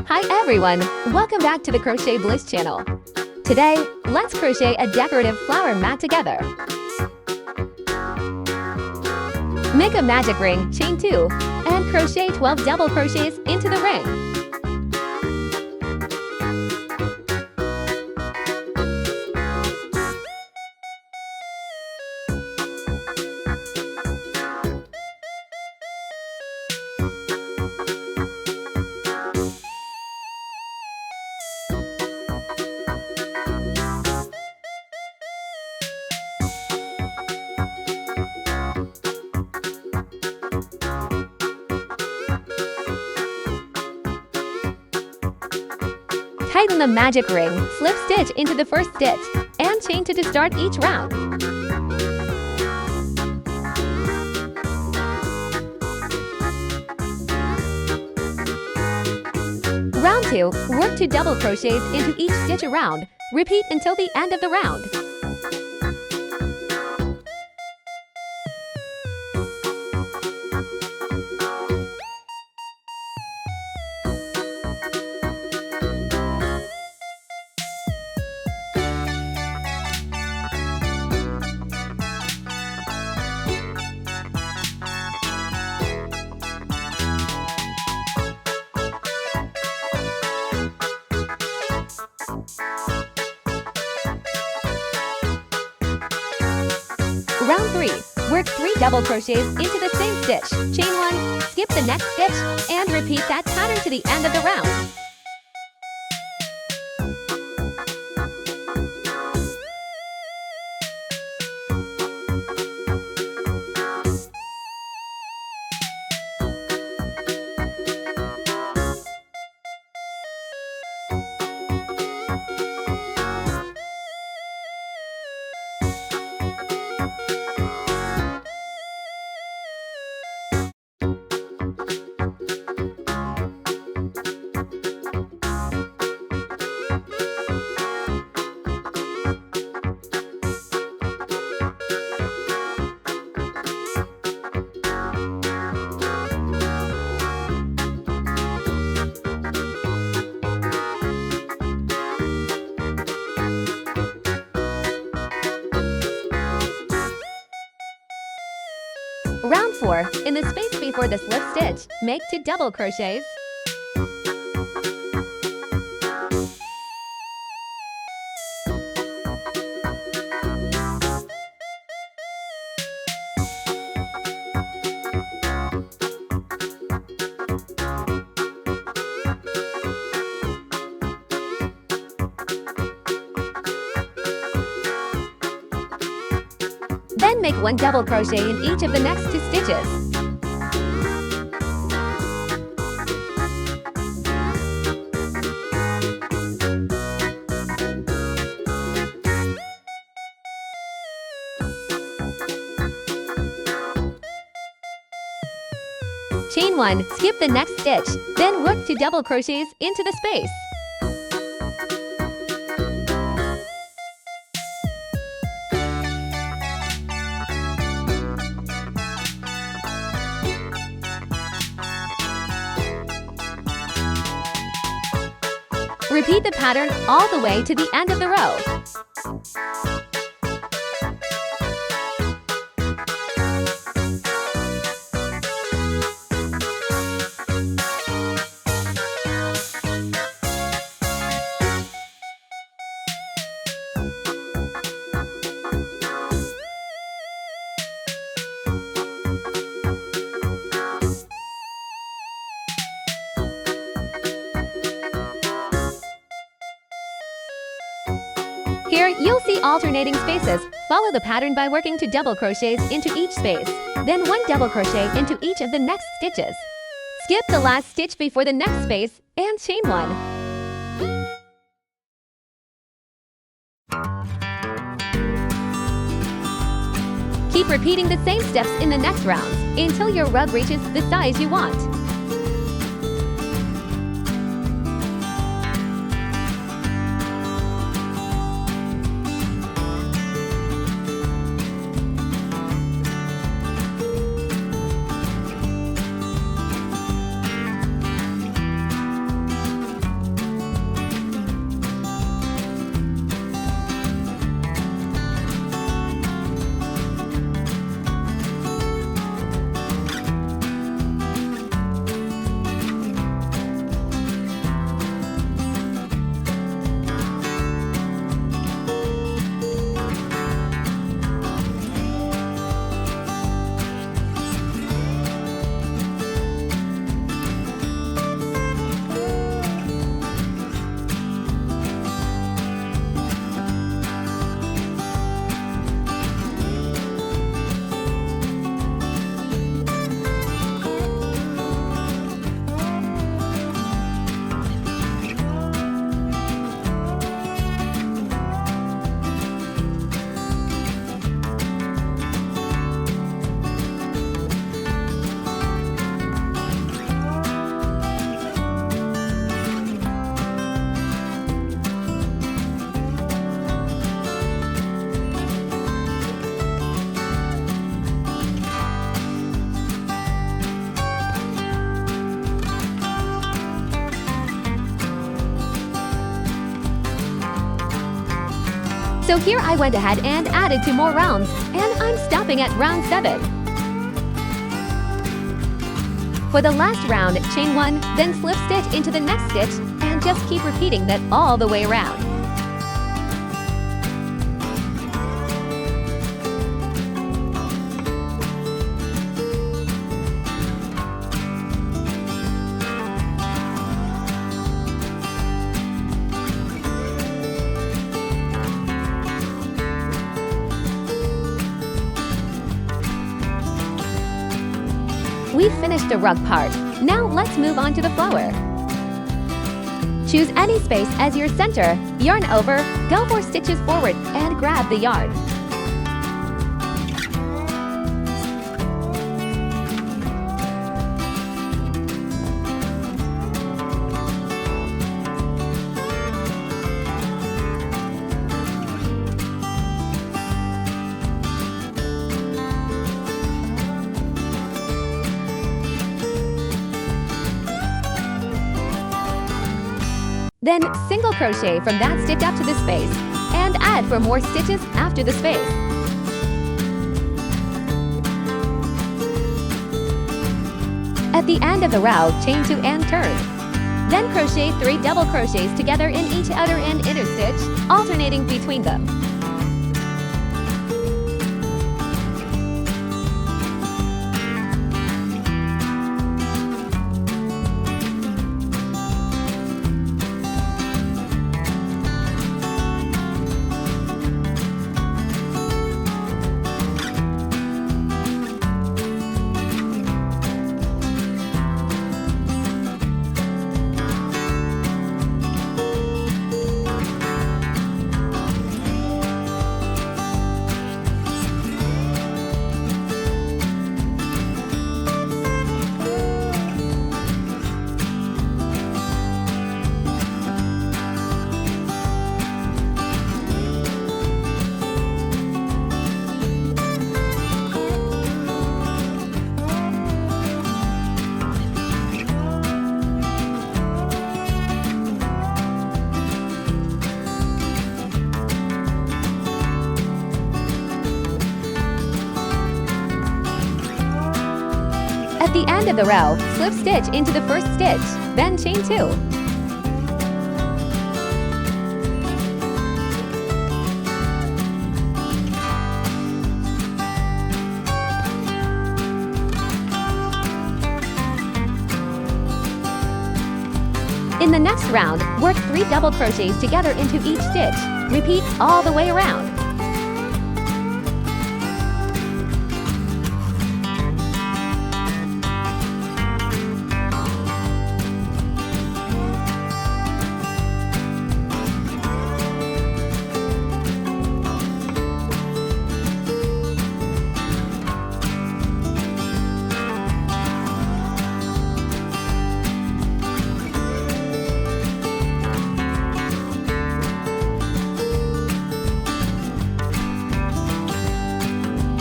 Hi everyone! Welcome back to the Crochet Bliss channel. Today, let's crochet a decorative flower mat together. Make a magic ring, chain 2, and crochet 12 double crochets into the ring. Tighten the magic ring, slip stitch into the first stitch, and chain 2 to start each round. Round 2, work 2 double crochets into each stitch around. Repeat until the end of the round. Round 3, work 3 double crochets into the same stitch, chain 1, skip the next stitch, and repeat that pattern to the end of the round. Round 4, in the space before the slip stitch, make 2 double crochets. Then make 1 double crochet in each of the next 2 stitches. Chain 1, skip the next stitch, then work 2 double crochets into the space. Repeat the pattern all the way to the end of the row. Here, you'll see alternating spaces. Follow the pattern by working 2 double crochets into each space, then 1 double crochet into each of the next stitches. Skip the last stitch before the next space and chain 1. Keep repeating the same steps in the next rounds until your rug reaches the size you want. So here I went ahead and added 2 more rounds, and I'm stopping at round 7. For the last round, chain 1, then slip stitch into the next stitch, and just keep repeating that all the way around. We've finished the rug part. Now let's move on to the flower. Choose any space as your center, yarn over, go 4 stitches forward, and grab the yarn. Then single crochet from that stitch up to the space, and add 4 more stitches after the space. At the end of the row, chain 2 and turn. Then crochet 3 double crochets together in each outer and inner stitch, alternating between them. At the end of the row, slip stitch into the first stitch, then chain 2. In the next round, work 3 double crochets together into each stitch. Repeat all the way around.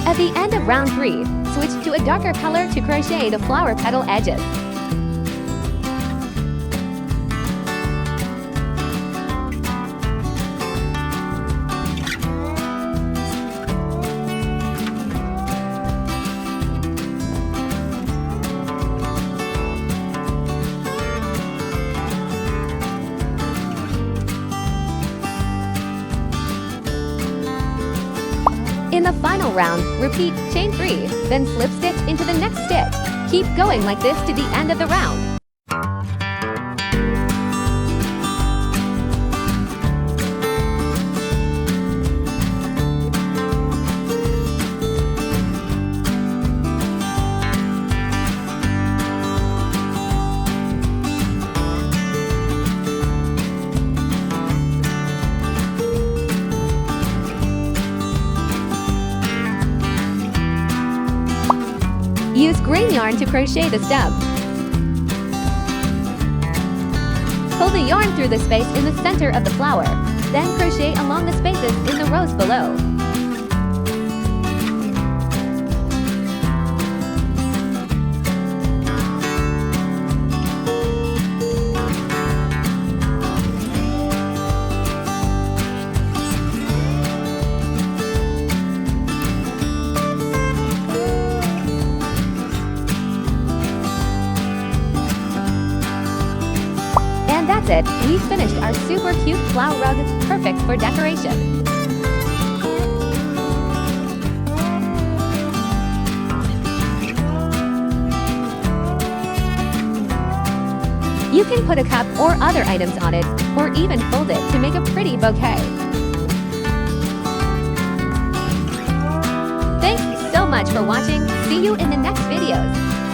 At the end of round 3, switch to a darker color to crochet the flower petal edges. In the final round, repeat chain 3, then slip stitch into the next stitch. Keep going like this to the end of the round. Use green yarn to crochet the stem. Pull the yarn through the space in the center of the flower, then crochet along the spaces in the rows below. we finished our super cute flower rug, perfect for decoration. You can put a cup or other items on it, or even fold it to make a pretty bouquet. Thanks so much for watching. See you in the next videos.